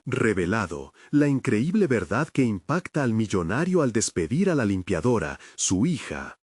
Revelado, la increíble verdad que impacta al millonario al despedir a la limpiadora, su hija.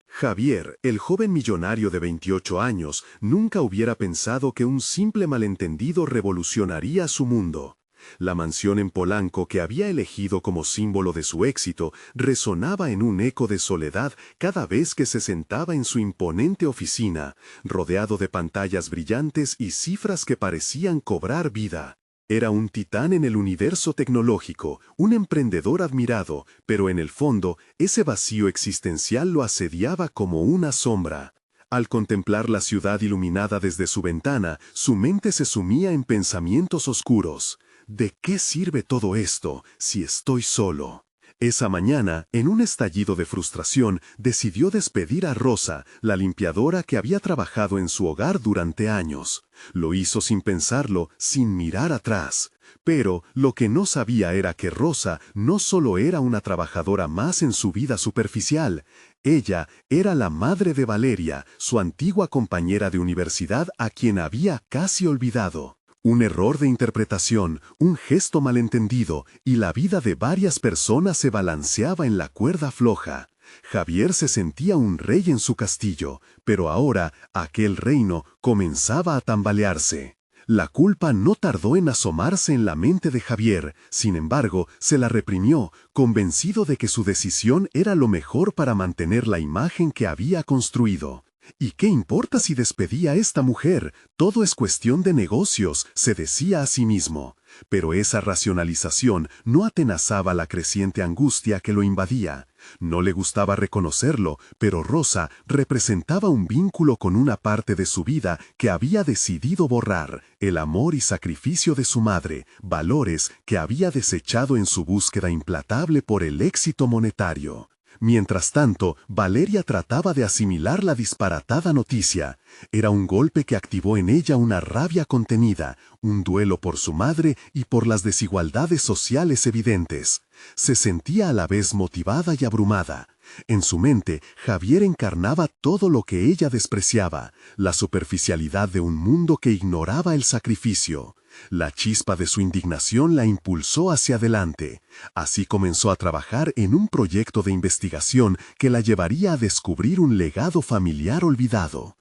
Javier, el joven millonario de 28 años, nunca hubiera pensado que un simple malentendido revolucionaría su mundo. La mansión en Polanco que había elegido como símbolo de su éxito resonaba en un eco de soledad cada vez que se sentaba en su imponente oficina, rodeado de pantallas brillantes y cifras que parecían cobrar vida. Era un titán en el universo tecnológico, un emprendedor admirado, pero en el fondo, ese vacío existencial lo asediaba como una sombra. Al contemplar la ciudad iluminada desde su ventana, su mente se sumía en pensamientos oscuros. ¿De qué sirve todo esto si estoy solo? Esa mañana, en un estallido de frustración, decidió despedir a Rosa, la limpiadora que había trabajado en su hogar durante años. Lo hizo sin pensarlo, sin mirar atrás. Pero lo que no sabía era que Rosa no solo era una trabajadora más en su vida superficial. Ella era la madre de Valeria, su antigua compañera de universidad a quien había casi olvidado. Un error de interpretación, un gesto malentendido, y la vida de varias personas se balanceaba en la cuerda floja. Javier se sentía un rey en su castillo, pero ahora aquel reino comenzaba a tambalearse. La culpa no tardó en asomarse en la mente de Javier, sin embargo, se la reprimió, convencido de que su decisión era lo mejor para mantener la imagen que había construido. ¿Y qué importa si despedía a esta mujer? Todo es cuestión de negocios, se decía a sí mismo. Pero esa racionalización no atenazaba la creciente angustia que lo invadía. No le gustaba reconocerlo, pero Rosa representaba un vínculo con una parte de su vida que había decidido borrar, el amor y sacrificio de su madre, valores que había desechado en su búsqueda implacable por el éxito monetario. Mientras tanto, Valeria trataba de asimilar la disparatada noticia. Era un golpe que activó en ella una rabia contenida, un duelo por su madre y por las desigualdades sociales evidentes. Se sentía a la vez motivada y abrumada. En su mente, Javier encarnaba todo lo que ella despreciaba, la superficialidad de un mundo que ignoraba el sacrificio. La chispa de su indignación la impulsó hacia adelante. Así comenzó a trabajar en un proyecto de investigación que la llevaría a descubrir un legado familiar olvidado.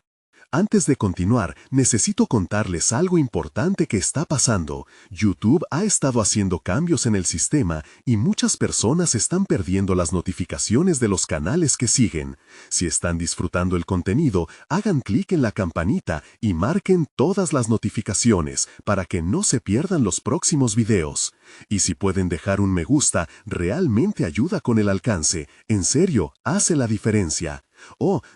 Antes de continuar, necesito contarles algo importante que está pasando. YouTube ha estado haciendo cambios en el sistema y muchas personas están perdiendo las notificaciones de los canales que siguen. Si están disfrutando el contenido, hagan clic en la campanita y marquen todas las notificaciones para que no se pierdan los próximos videos. Y si pueden dejar un me gusta, realmente ayuda con el alcance. En serio, hace la diferencia.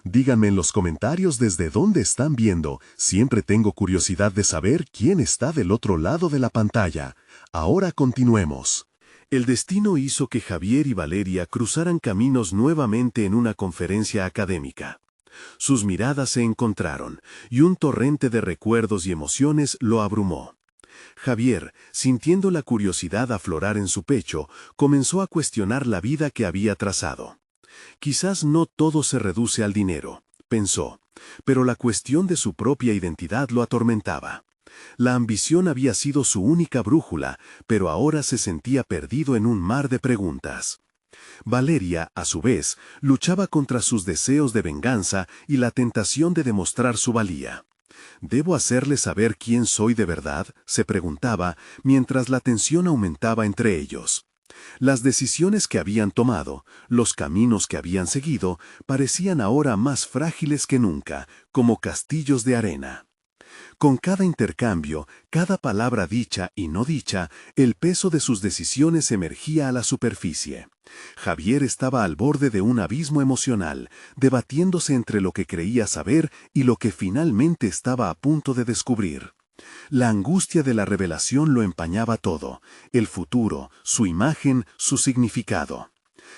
Díganme en los comentarios desde dónde están viendo. Siempre tengo curiosidad de saber quién está del otro lado de la pantalla. Ahora continuemos. El destino hizo que Javier y Valeria cruzaran caminos nuevamente en una conferencia académica. Sus miradas se encontraron, y un torrente de recuerdos y emociones lo abrumó. Javier, sintiendo la curiosidad aflorar en su pecho, comenzó a cuestionar la vida que había trazado. Quizás no todo se reduce al dinero, pensó, pero la cuestión de su propia identidad lo atormentaba. La ambición había sido su única brújula, pero ahora se sentía perdido en un mar de preguntas. Valeria, a su vez, luchaba contra sus deseos de venganza y la tentación de demostrar su valía. ¿Debo hacerle saber quién soy de verdad?, se preguntaba, mientras la tensión aumentaba entre ellos. Las decisiones que habían tomado, los caminos que habían seguido, parecían ahora más frágiles que nunca, como castillos de arena. Con cada intercambio, cada palabra dicha y no dicha, el peso de sus decisiones emergía a la superficie. Javier estaba al borde de un abismo emocional, debatiéndose entre lo que creía saber y lo que finalmente estaba a punto de descubrir. La angustia de la revelación lo empañaba todo, el futuro, su imagen, su significado.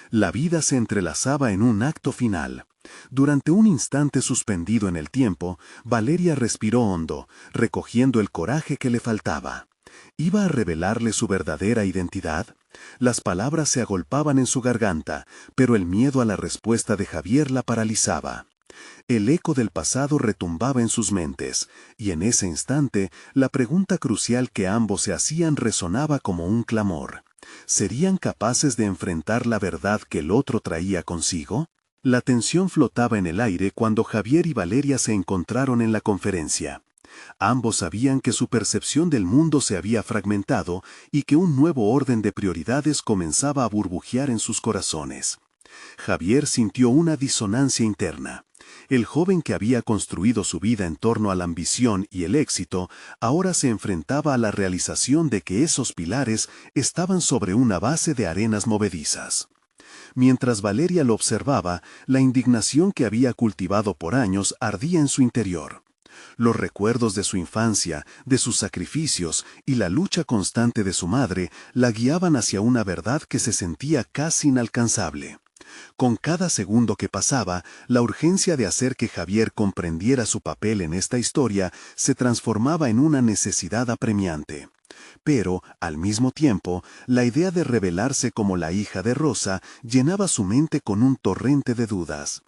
La vida se entrelazaba en un acto final. Durante un instante suspendido en el tiempo, Valeria respiró hondo, recogiendo el coraje que le faltaba. ¿Iba a revelarle su verdadera identidad? Las palabras se agolpaban en su garganta, pero el miedo a la respuesta de Javier la paralizaba. El eco del pasado retumbaba en sus mentes, y en ese instante, la pregunta crucial que ambos se hacían resonaba como un clamor. ¿Serían capaces de enfrentar la verdad que el otro traía consigo? La tensión flotaba en el aire cuando Javier y Valeria se encontraron en la conferencia. Ambos sabían que su percepción del mundo se había fragmentado y que un nuevo orden de prioridades comenzaba a burbujear en sus corazones. Javier sintió una disonancia interna. El joven que había construido su vida en torno a la ambición y el éxito, ahora se enfrentaba a la realización de que esos pilares estaban sobre una base de arenas movedizas. Mientras Valeria lo observaba, la indignación que había cultivado por años ardía en su interior. Los recuerdos de su infancia, de sus sacrificios y la lucha constante de su madre la guiaban hacia una verdad que se sentía casi inalcanzable. Con cada segundo que pasaba, la urgencia de hacer que Javier comprendiera su papel en esta historia se transformaba en una necesidad apremiante. Pero, al mismo tiempo, la idea de revelarse como la hija de Rosa llenaba su mente con un torrente de dudas.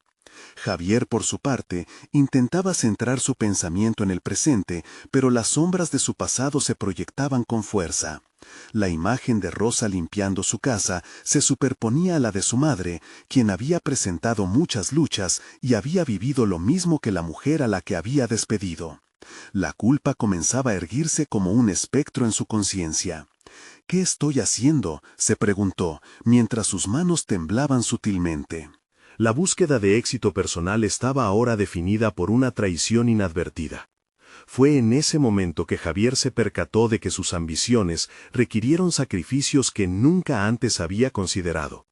Javier, por su parte, intentaba centrar su pensamiento en el presente, pero las sombras de su pasado se proyectaban con fuerza. La imagen de Rosa limpiando su casa se superponía a la de su madre, quien había presentado muchas luchas y había vivido lo mismo que la mujer a la que había despedido. La culpa comenzaba a erguirse como un espectro en su conciencia. ¿Qué estoy haciendo?, se preguntó, mientras sus manos temblaban sutilmente. La búsqueda de éxito personal estaba ahora definida por una traición inadvertida. Fue en ese momento que Javier se percató de que sus ambiciones requirieron sacrificios que nunca antes había considerado.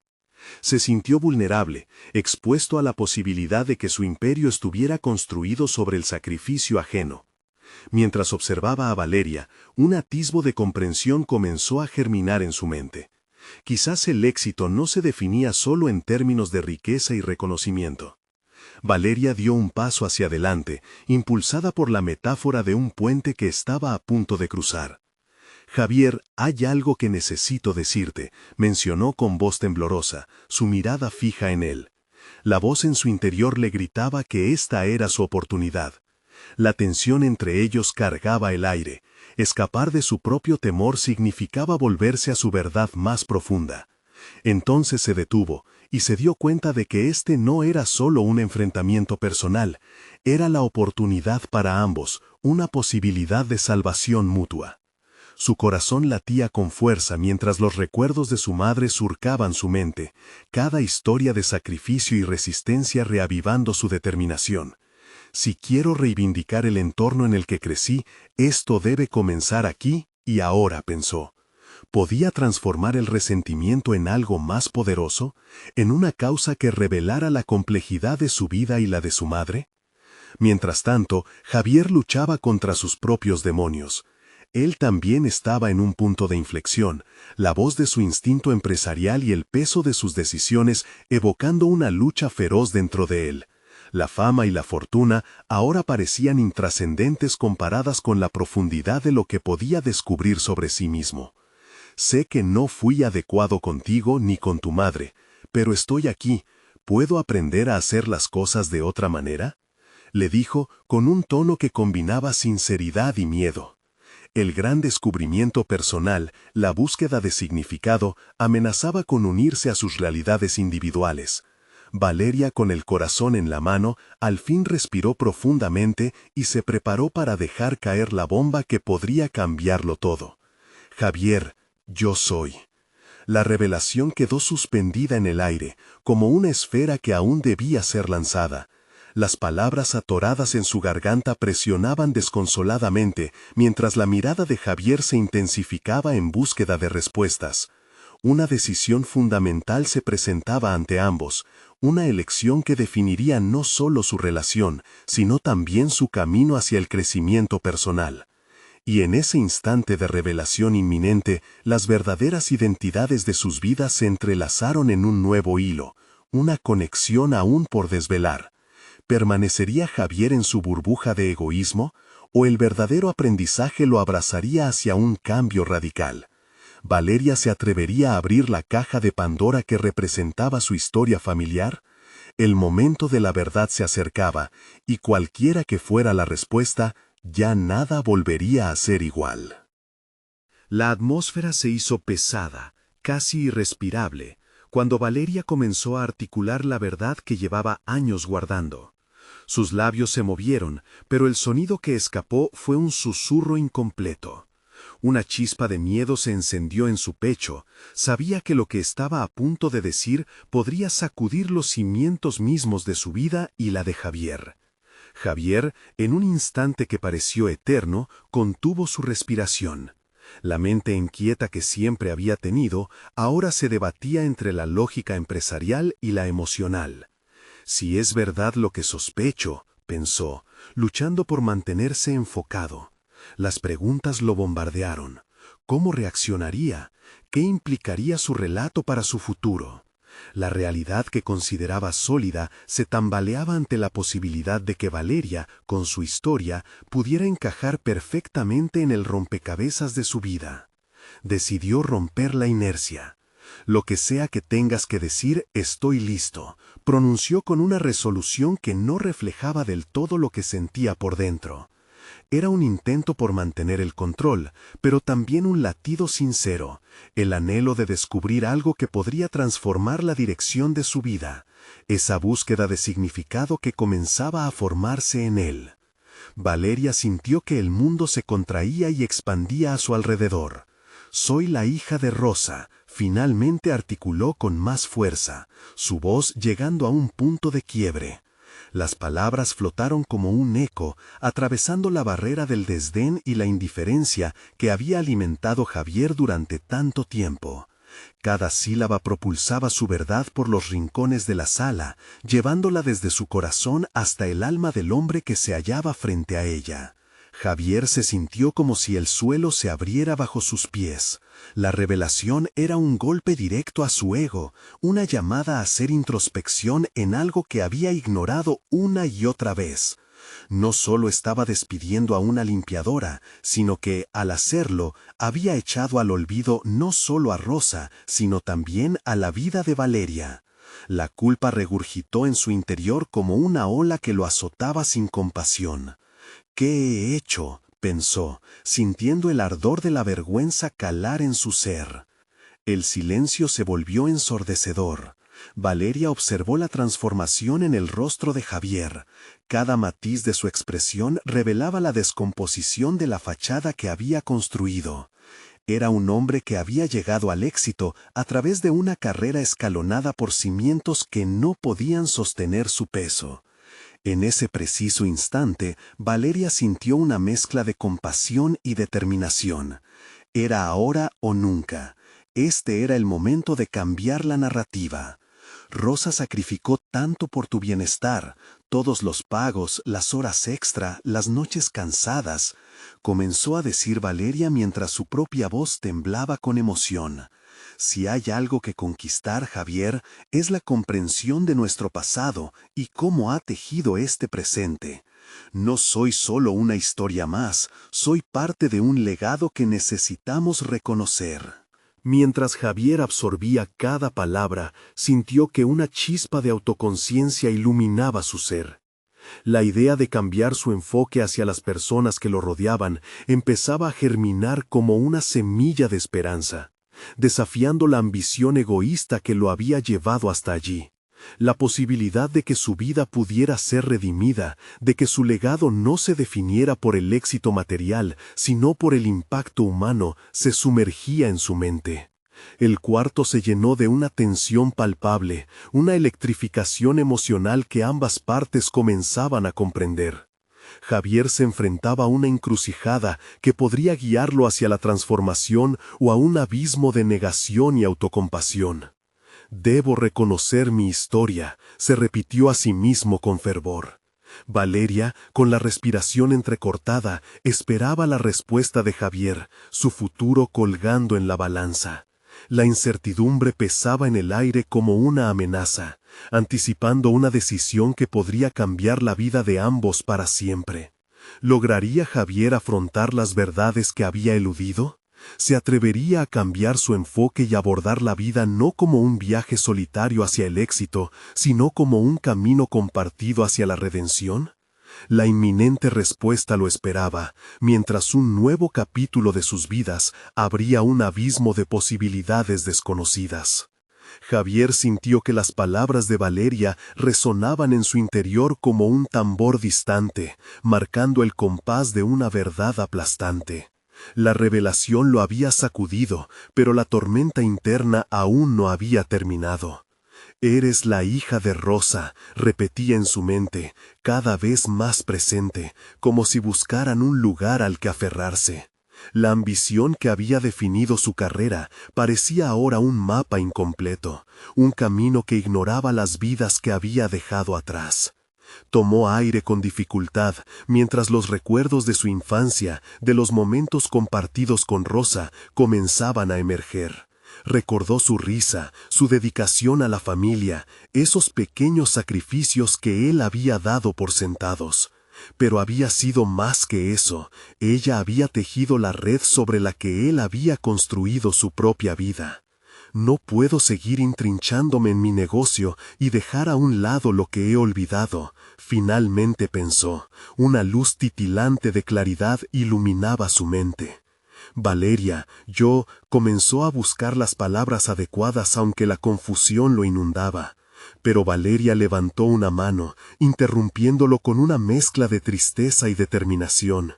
Se sintió vulnerable, expuesto a la posibilidad de que su imperio estuviera construido sobre el sacrificio ajeno. Mientras observaba a Valeria, un atisbo de comprensión comenzó a germinar en su mente. Quizás el éxito no se definía solo en términos de riqueza y reconocimiento. Valeria dio un paso hacia adelante, impulsada por la metáfora de un puente que estaba a punto de cruzar. «Javier, hay algo que necesito decirte», mencionó con voz temblorosa, su mirada fija en él. La voz en su interior le gritaba que esta era su oportunidad. La tensión entre ellos cargaba el aire. Escapar de su propio temor significaba volverse a su verdad más profunda. Entonces se detuvo, y se dio cuenta de que este no era solo un enfrentamiento personal, era la oportunidad para ambos, una posibilidad de salvación mutua. Su corazón latía con fuerza mientras los recuerdos de su madre surcaban su mente, cada historia de sacrificio y resistencia reavivando su determinación. Si quiero reivindicar el entorno en el que crecí, esto debe comenzar aquí y ahora, pensó. ¿Podía transformar el resentimiento en algo más poderoso? ¿En una causa que revelara la complejidad de su vida y la de su madre? Mientras tanto, Javier luchaba contra sus propios demonios. Él también estaba en un punto de inflexión, la voz de su instinto empresarial y el peso de sus decisiones evocando una lucha feroz dentro de él. La fama y la fortuna ahora parecían intrascendentes comparadas con la profundidad de lo que podía descubrir sobre sí mismo. Sé que no fui adecuado contigo ni con tu madre, pero estoy aquí. ¿Puedo aprender a hacer las cosas de otra manera?, le dijo con un tono que combinaba sinceridad y miedo. El gran descubrimiento personal, la búsqueda de significado, amenazaba con unirse a sus realidades individuales. Valeria, con el corazón en la mano, al fin respiró profundamente y se preparó para dejar caer la bomba que podría cambiarlo todo. Javier, yo soy. La revelación quedó suspendida en el aire, como una esfera que aún debía ser lanzada. Las palabras atoradas en su garganta presionaban desconsoladamente, mientras la mirada de Javier se intensificaba en búsqueda de respuestas. Una decisión fundamental se presentaba ante ambos, una elección que definiría no solo su relación, sino también su camino hacia el crecimiento personal. Y en ese instante de revelación inminente, las verdaderas identidades de sus vidas se entrelazaron en un nuevo hilo, una conexión aún por desvelar. ¿Permanecería Javier en su burbuja de egoísmo, o el verdadero aprendizaje lo abrazaría hacia un cambio radical? ¿Valeria se atrevería a abrir la caja de Pandora que representaba su historia familiar? El momento de la verdad se acercaba, y cualquiera que fuera la respuesta, ya nada volvería a ser igual. La atmósfera se hizo pesada, casi irrespirable, cuando Valeria comenzó a articular la verdad que llevaba años guardando. Sus labios se movieron, pero el sonido que escapó fue un susurro incompleto. Una chispa de miedo se encendió en su pecho. Sabía que lo que estaba a punto de decir podría sacudir los cimientos mismos de su vida y la de Javier. Javier, en un instante que pareció eterno, contuvo su respiración. La mente inquieta que siempre había tenido, ahora se debatía entre la lógica empresarial y la emocional. Si es verdad lo que sospecho, pensó, luchando por mantenerse enfocado. Las preguntas lo bombardearon. ¿Cómo reaccionaría? ¿Qué implicaría su relato para su futuro? La realidad que consideraba sólida se tambaleaba ante la posibilidad de que Valeria, con su historia, pudiera encajar perfectamente en el rompecabezas de su vida. Decidió romper la inercia. Lo que sea que tengas que decir, estoy listo, pronunció con una resolución que no reflejaba del todo lo que sentía por dentro. Era un intento por mantener el control, pero también un latido sincero, el anhelo de descubrir algo que podría transformar la dirección de su vida, esa búsqueda de significado que comenzaba a formarse en él. Valeria sintió que el mundo se contraía y expandía a su alrededor. «Soy la hija de Rosa», finalmente articuló con más fuerza, su voz llegando a un punto de quiebre. Las palabras flotaron como un eco, atravesando la barrera del desdén y la indiferencia que había alimentado Javier durante tanto tiempo. Cada sílaba propulsaba su verdad por los rincones de la sala, llevándola desde su corazón hasta el alma del hombre que se hallaba frente a ella. Javier se sintió como si el suelo se abriera bajo sus pies. La revelación era un golpe directo a su ego, una llamada a hacer introspección en algo que había ignorado una y otra vez. No solo estaba despidiendo a una limpiadora, sino que, al hacerlo, había echado al olvido no solo a Rosa, sino también a la vida de Valeria. La culpa regurgitó en su interior como una ola que lo azotaba sin compasión. «¿Qué he hecho?», pensó, sintiendo el ardor de la vergüenza calar en su ser. El silencio se volvió ensordecedor. Valeria observó la transformación en el rostro de Javier. Cada matiz de su expresión revelaba la descomposición de la fachada que había construido. Era un hombre que había llegado al éxito a través de una carrera escalonada por cimientos que no podían sostener su peso. En ese preciso instante, Valeria sintió una mezcla de compasión y determinación. Era ahora o nunca. Este era el momento de cambiar la narrativa. Rosa sacrificó tanto por tu bienestar, todos los pagos, las horas extra, las noches cansadas, comenzó a decir Valeria mientras su propia voz temblaba con emoción. Si hay algo que conquistar, Javier, es la comprensión de nuestro pasado y cómo ha tejido este presente. No soy solo una historia más, soy parte de un legado que necesitamos reconocer. Mientras Javier absorbía cada palabra, sintió que una chispa de autoconciencia iluminaba su ser. La idea de cambiar su enfoque hacia las personas que lo rodeaban empezaba a germinar como una semilla de esperanza, desafiando la ambición egoísta que lo había llevado hasta allí. La posibilidad de que su vida pudiera ser redimida, de que su legado no se definiera por el éxito material, sino por el impacto humano, se sumergía en su mente. El cuarto se llenó de una tensión palpable, una electrificación emocional que ambas partes comenzaban a comprender. Javier se enfrentaba a una encrucijada que podría guiarlo hacia la transformación o a un abismo de negación y autocompasión. «Debo reconocer mi historia», se repitió a sí mismo con fervor. Valeria, con la respiración entrecortada, esperaba la respuesta de Javier, su futuro colgando en la balanza. La incertidumbre pesaba en el aire como una amenaza, anticipando una decisión que podría cambiar la vida de ambos para siempre. ¿Lograría Javier afrontar las verdades que había eludido? Se atrevería a cambiar su enfoque y abordar la vida no como un viaje solitario hacia el éxito, sino como un camino compartido hacia la redención. La inminente respuesta lo esperaba, mientras un nuevo capítulo de sus vidas abría un abismo de posibilidades desconocidas. Javier sintió que las palabras de Valeria resonaban en su interior como un tambor distante, marcando el compás de una verdad aplastante. La revelación lo había sacudido, pero la tormenta interna aún no había terminado. «Eres la hija de Rosa», repetía en su mente, cada vez más presente, como si buscaran un lugar al que aferrarse. La ambición que había definido su carrera parecía ahora un mapa incompleto, un camino que ignoraba las vidas que había dejado atrás. Tomó aire con dificultad, mientras los recuerdos de su infancia, de los momentos compartidos con Rosa, comenzaban a emerger. Recordó su risa, su dedicación a la familia, esos pequeños sacrificios que él había dado por sentados. Pero había sido más que eso. Ella había tejido la red sobre la que él había construido su propia vida. «No puedo seguir intrinchándome en mi negocio y dejar a un lado lo que he olvidado», finalmente pensó. Una luz titilante de claridad iluminaba su mente. «Valeria, comenzó a buscar las palabras adecuadas aunque la confusión lo inundaba. Pero Valeria levantó una mano, interrumpiéndolo con una mezcla de tristeza y determinación.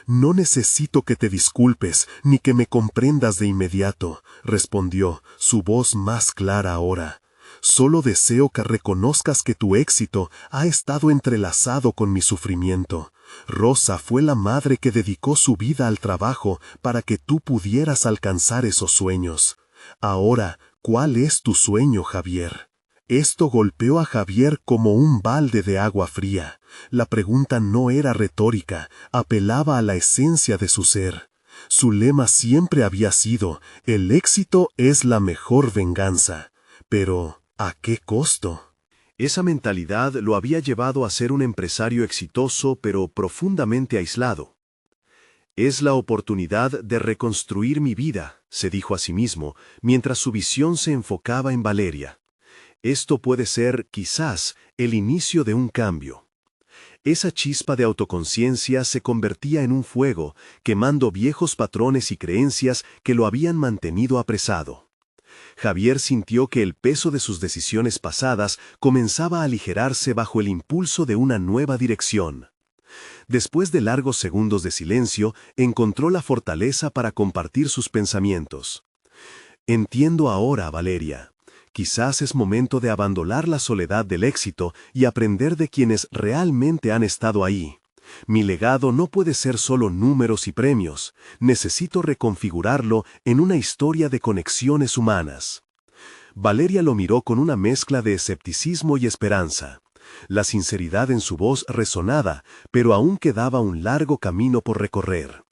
«No necesito que te disculpes, ni que me comprendas de inmediato», respondió, su voz más clara ahora. «Solo deseo que reconozcas que tu éxito ha estado entrelazado con mi sufrimiento. Rosa fue la madre que dedicó su vida al trabajo para que tú pudieras alcanzar esos sueños. Ahora, ¿cuál es tu sueño, Javier?». Esto golpeó a Javier como un balde de agua fría. La pregunta no era retórica, apelaba a la esencia de su ser. Su lema siempre había sido: «El éxito es la mejor venganza». Pero, ¿a qué costo? Esa mentalidad lo había llevado a ser un empresario exitoso pero profundamente aislado. «Es la oportunidad de reconstruir mi vida», se dijo a sí mismo, mientras su visión se enfocaba en Valeria. «Esto puede ser, quizás, el inicio de un cambio». Esa chispa de autoconciencia se convertía en un fuego, quemando viejos patrones y creencias que lo habían mantenido apresado. Javier sintió que el peso de sus decisiones pasadas comenzaba a aligerarse bajo el impulso de una nueva dirección. Después de largos segundos de silencio, encontró la fortaleza para compartir sus pensamientos. «Entiendo ahora, Valeria. Quizás es momento de abandonar la soledad del éxito y aprender de quienes realmente han estado ahí. Mi legado no puede ser solo números y premios. Necesito reconfigurarlo en una historia de conexiones humanas». Valeria lo miró con una mezcla de escepticismo y esperanza. La sinceridad en su voz resonaba, pero aún quedaba un largo camino por recorrer.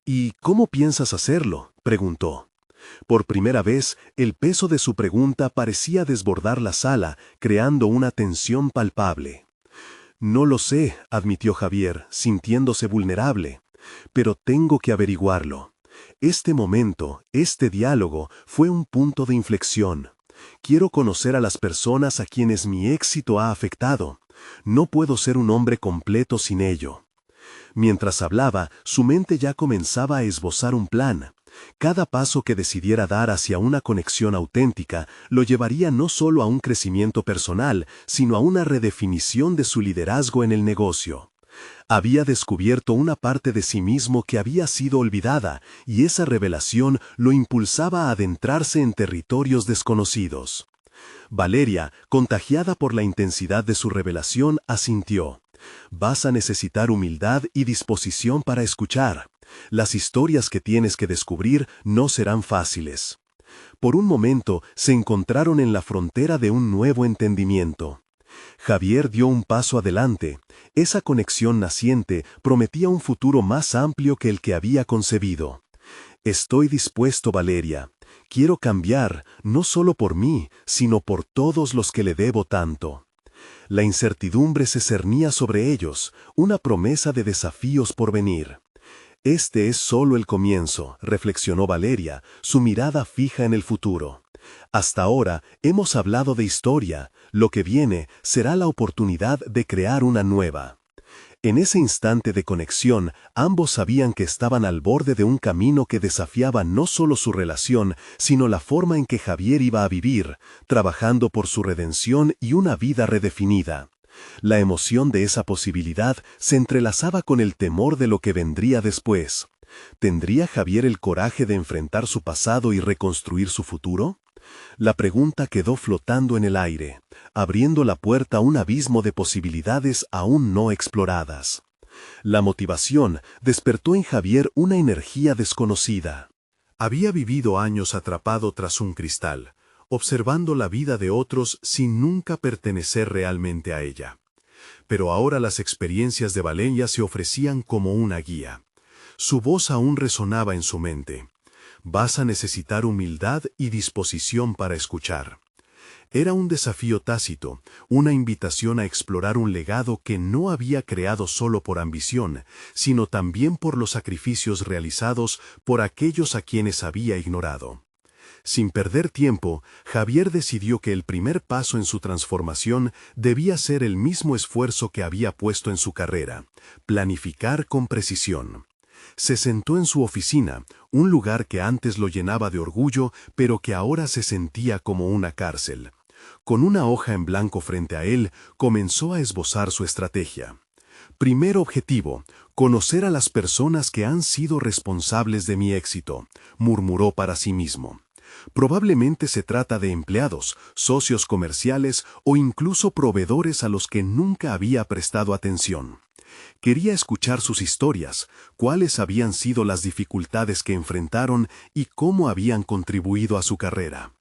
«¿Y cómo piensas hacerlo?», preguntó. Por primera vez, el peso de su pregunta parecía desbordar la sala, creando una tensión palpable. «No lo sé», admitió Javier, sintiéndose vulnerable, «pero tengo que averiguarlo. Este momento, este diálogo, fue un punto de inflexión. Quiero conocer a las personas a quienes mi éxito ha afectado. No puedo ser un hombre completo sin ello». Mientras hablaba, su mente ya comenzaba a esbozar un plan. Cada paso que decidiera dar hacia una conexión auténtica lo llevaría no solo a un crecimiento personal, sino a una redefinición de su liderazgo en el negocio. Había descubierto una parte de sí mismo que había sido olvidada, y esa revelación lo impulsaba a adentrarse en territorios desconocidos. Valeria, contagiada por la intensidad de su revelación, asintió. «Vas a necesitar humildad y disposición para escuchar. Las historias que tienes que descubrir no serán fáciles». Por un momento se encontraron en la frontera de un nuevo entendimiento. Javier dio un paso adelante. Esa conexión naciente prometía un futuro más amplio que el que había concebido. «Estoy dispuesto, Valeria. Quiero cambiar, no solo por mí, sino por todos los que le debo tanto». La incertidumbre se cernía sobre ellos, una promesa de desafíos por venir. Este es solo el comienzo, reflexionó Valeria, su mirada fija en el futuro. Hasta ahora hemos hablado de historia, lo que viene será la oportunidad de crear una nueva. En ese instante de conexión, ambos sabían que estaban al borde de un camino que desafiaba no solo su relación, sino la forma en que Javier iba a vivir, trabajando por su redención y una vida redefinida. La emoción de esa posibilidad se entrelazaba con el temor de lo que vendría después. ¿Tendría Javier el coraje de enfrentar su pasado y reconstruir su futuro? La pregunta quedó flotando en el aire, abriendo la puerta a un abismo de posibilidades aún no exploradas. La motivación despertó en Javier una energía desconocida. Había vivido años atrapado tras un cristal, observando la vida de otros sin nunca pertenecer realmente a ella. Pero ahora las experiencias de Valeria se ofrecían como una guía. Su voz aún resonaba en su mente. Vas a necesitar humildad y disposición para escuchar. Era un desafío tácito, una invitación a explorar un legado que no había creado solo por ambición, sino también por los sacrificios realizados por aquellos a quienes había ignorado. Sin perder tiempo, Javier decidió que el primer paso en su transformación debía ser el mismo esfuerzo que había puesto en su carrera: planificar con precisión. Se sentó en su oficina, un lugar que antes lo llenaba de orgullo, pero que ahora se sentía como una cárcel. Con una hoja en blanco frente a él, comenzó a esbozar su estrategia. Primer objetivo: conocer a las personas que han sido responsables de mi éxito, murmuró para sí mismo. Probablemente se trata de empleados, socios comerciales o incluso proveedores a los que nunca había prestado atención. Quería escuchar sus historias, cuáles habían sido las dificultades que enfrentaron y cómo habían contribuido a su carrera.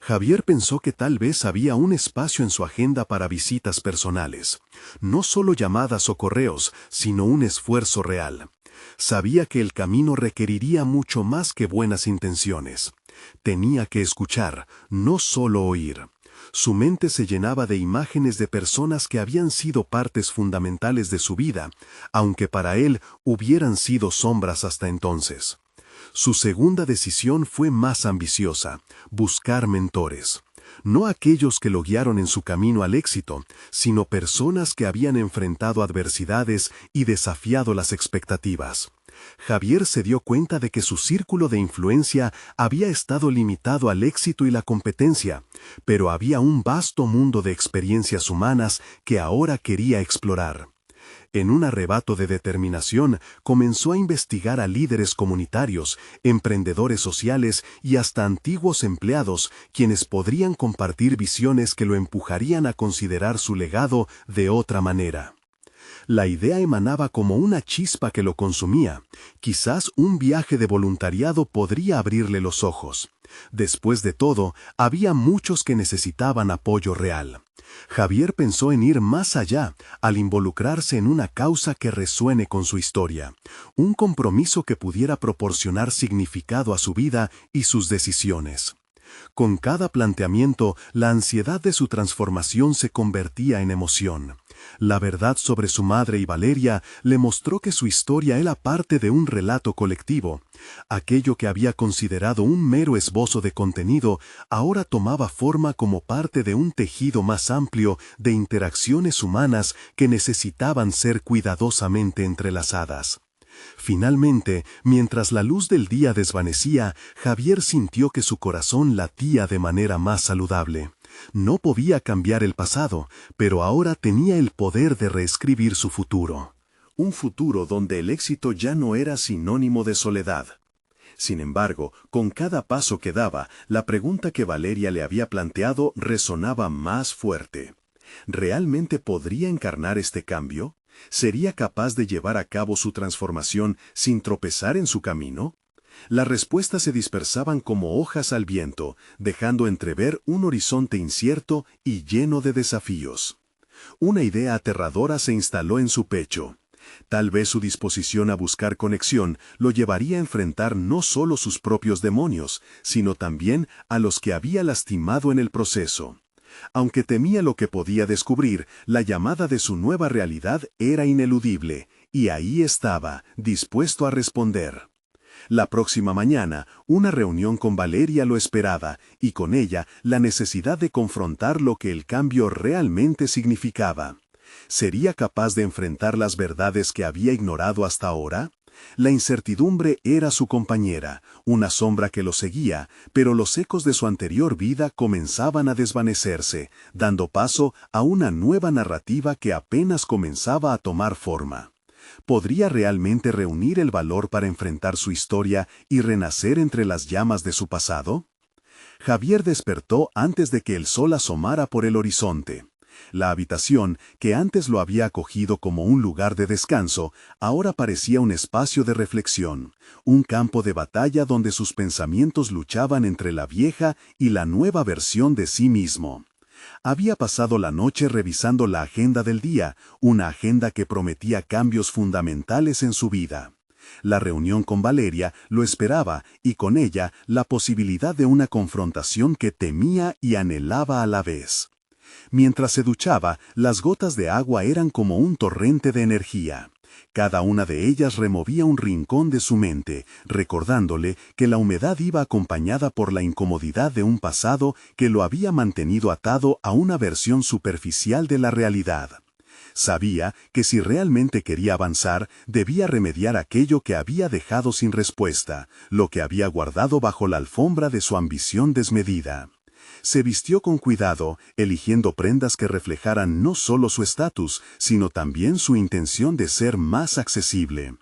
Javier pensó que tal vez había un espacio en su agenda para visitas personales, no solo llamadas o correos, sino un esfuerzo real. Sabía que el camino requeriría mucho más que buenas intenciones. Tenía que escuchar, no solo oír. Su mente se llenaba de imágenes de personas que habían sido partes fundamentales de su vida, aunque para él hubieran sido sombras hasta entonces. Su segunda decisión fue más ambiciosa: buscar mentores. No aquellos que lo guiaron en su camino al éxito, sino personas que habían enfrentado adversidades y desafiado las expectativas. Javier se dio cuenta de que su círculo de influencia había estado limitado al éxito y la competencia, pero había un vasto mundo de experiencias humanas que ahora quería explorar. En un arrebato de determinación, comenzó a investigar a líderes comunitarios, emprendedores sociales y hasta antiguos empleados, quienes podrían compartir visiones que lo empujarían a considerar su legado de otra manera. La idea emanaba como una chispa que lo consumía. Quizás un viaje de voluntariado podría abrirle los ojos. Después de todo, había muchos que necesitaban apoyo real. Javier pensó en ir más allá, al involucrarse en una causa que resuene con su historia, un compromiso que pudiera proporcionar significado a su vida y sus decisiones. Con cada planteamiento, la ansiedad de su transformación se convertía en emoción. La verdad sobre su madre y Valeria le mostró que su historia era parte de un relato colectivo. Aquello que había considerado un mero esbozo de contenido ahora tomaba forma como parte de un tejido más amplio de interacciones humanas que necesitaban ser cuidadosamente entrelazadas. Finalmente, mientras la luz del día desvanecía, Javier sintió que su corazón latía de manera más saludable. No podía cambiar el pasado, pero ahora tenía el poder de reescribir su futuro. Un futuro donde el éxito ya no era sinónimo de soledad. Sin embargo, con cada paso que daba, la pregunta que Valeria le había planteado resonaba más fuerte. ¿Realmente podría encarnar este cambio? ¿Sería capaz de llevar a cabo su transformación sin tropezar en su camino? Las respuestas se dispersaban como hojas al viento, dejando entrever un horizonte incierto y lleno de desafíos. Una idea aterradora se instaló en su pecho. Tal vez su disposición a buscar conexión lo llevaría a enfrentar no solo sus propios demonios, sino también a los que había lastimado en el proceso. Aunque temía lo que podía descubrir, la llamada de su nueva realidad era ineludible, Y ahí estaba, dispuesto a responder. La próxima mañana, una reunión con Valeria lo esperaba, y con ella la necesidad de confrontar lo que el cambio realmente significaba. ¿Sería capaz de enfrentar las verdades que había ignorado hasta ahora? La incertidumbre era su compañera, una sombra que lo seguía, pero los ecos de su anterior vida comenzaban a desvanecerse, dando paso a una nueva narrativa que apenas comenzaba a tomar forma. ¿Podría realmente reunir el valor para enfrentar su historia y renacer entre las llamas de su pasado? Javier despertó antes de que el sol asomara por el horizonte. La habitación, que antes lo había acogido como un lugar de descanso, ahora parecía un espacio de reflexión, un campo de batalla donde sus pensamientos luchaban entre la vieja y la nueva versión de sí mismo. Había pasado la noche revisando la agenda del día, una agenda que prometía cambios fundamentales en su vida. La reunión con Valeria lo esperaba y con ella la posibilidad de una confrontación que temía y anhelaba a la vez. Mientras se duchaba, las gotas de agua eran como un torrente de energía. Cada una de ellas removía un rincón de su mente, recordándole que la humedad iba acompañada por la incomodidad de un pasado que lo había mantenido atado a una versión superficial de la realidad. Sabía que si realmente quería avanzar, debía remediar aquello que había dejado sin respuesta, lo que había guardado bajo la alfombra de su ambición desmedida. Se vistió con cuidado, eligiendo prendas que reflejaran no solo su estatus, sino también su intención de ser más accesible.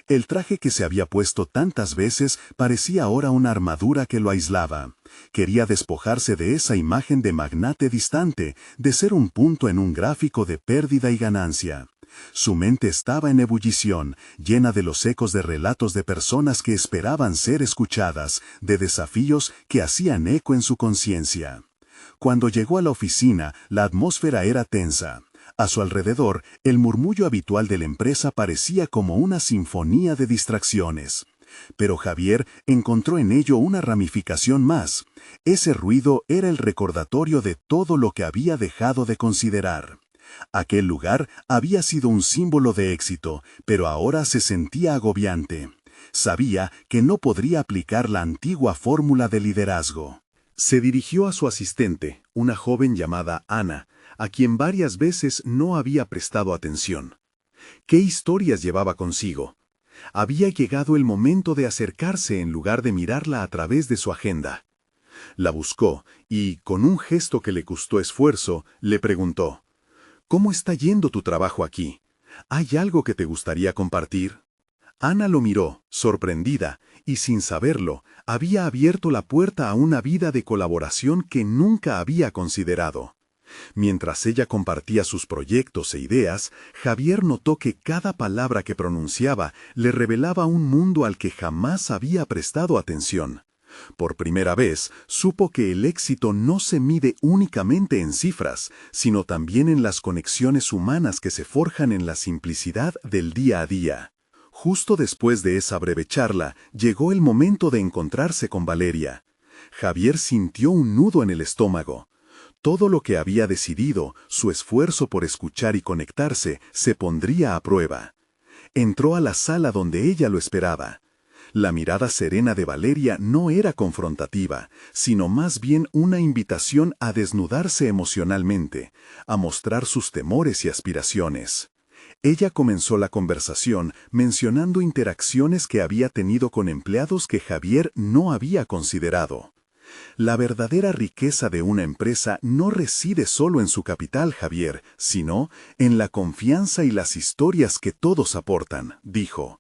El traje que se había puesto tantas veces parecía ahora una armadura que lo aislaba. Quería despojarse de esa imagen de magnate distante, de ser un punto en un gráfico de pérdida y ganancia. Su mente estaba en ebullición, llena de los ecos de relatos de personas que esperaban ser escuchadas, de desafíos que hacían eco en su conciencia. Cuando llegó a la oficina, la atmósfera era tensa. A su alrededor, el murmullo habitual de la empresa parecía como una sinfonía de distracciones. Pero Javier encontró en ello una ramificación más. Ese ruido era el recordatorio de todo lo que había dejado de considerar. Aquel lugar había sido un símbolo de éxito, pero ahora se sentía agobiante. Sabía que no podría aplicar la antigua fórmula de liderazgo. Se dirigió a su asistente, una joven llamada Ana, a quien varias veces no había prestado atención. ¿Qué historias llevaba consigo? Había llegado el momento de acercarse en lugar de mirarla a través de su agenda. La buscó y, con un gesto que le costó esfuerzo, le preguntó: ¿Cómo está yendo tu trabajo aquí? ¿Hay algo que te gustaría compartir? Ana lo miró, sorprendida, y sin saberlo, había abierto la puerta a una vida de colaboración que nunca había considerado. Mientras ella compartía sus proyectos e ideas, Javier notó que cada palabra que pronunciaba le revelaba un mundo al que jamás había prestado atención. Por primera vez, supo que el éxito no se mide únicamente en cifras, sino también en las conexiones humanas que se forjan en la simplicidad del día a día. Justo después de esa breve charla, llegó el momento de encontrarse con Valeria. Javier sintió un nudo en el estómago. Todo lo que había decidido, su esfuerzo por escuchar y conectarse, se pondría a prueba. Entró a la sala donde ella lo esperaba. La mirada serena de Valeria no era confrontativa, sino más bien una invitación a desnudarse emocionalmente, a mostrar sus temores y aspiraciones. Ella comenzó la conversación mencionando interacciones que había tenido con empleados que Javier no había considerado. La verdadera riqueza de una empresa no reside solo en su capital, Javier, sino en la confianza y las historias que todos aportan, dijo.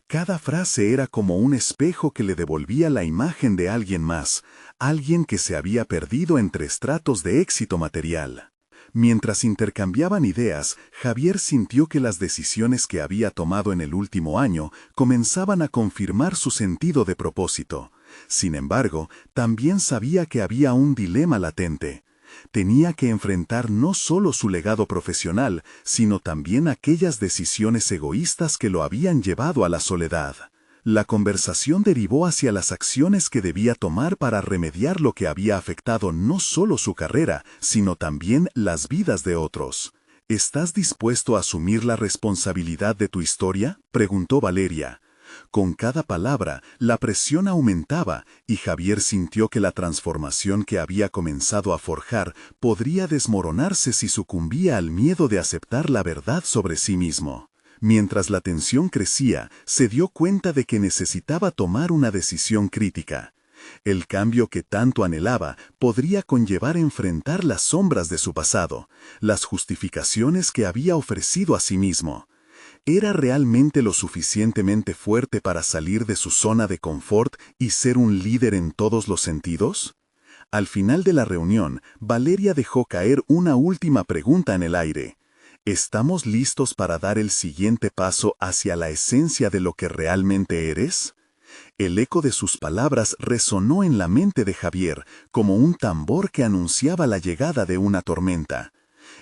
Cada frase era como un espejo que le devolvía la imagen de alguien más, alguien que se había perdido entre estratos de éxito material. Mientras intercambiaban ideas, Javier sintió que las decisiones que había tomado en el último año comenzaban a confirmar su sentido de propósito. Sin embargo, también sabía que había un dilema latente. Tenía que enfrentar no solo su legado profesional, sino también aquellas decisiones egoístas que lo habían llevado a la soledad. La conversación derivó hacia las acciones que debía tomar para remediar lo que había afectado no solo su carrera, sino también las vidas de otros. ¿Estás dispuesto a asumir la responsabilidad de tu historia?, preguntó Valeria. Con cada palabra, la presión aumentaba y Javier sintió que la transformación que había comenzado a forjar podría desmoronarse si sucumbía al miedo de aceptar la verdad sobre sí mismo. Mientras la tensión crecía, se dio cuenta de que necesitaba tomar una decisión crítica. El cambio que tanto anhelaba podría conllevar enfrentar las sombras de su pasado, las justificaciones que había ofrecido a sí mismo. ¿Era realmente lo suficientemente fuerte para salir de su zona de confort y ser un líder en todos los sentidos? Al final de la reunión, Valeria dejó caer una última pregunta en el aire. ¿Estamos listos para dar el siguiente paso hacia la esencia de lo que realmente eres? El eco de sus palabras resonó en la mente de Javier como un tambor que anunciaba la llegada de una tormenta.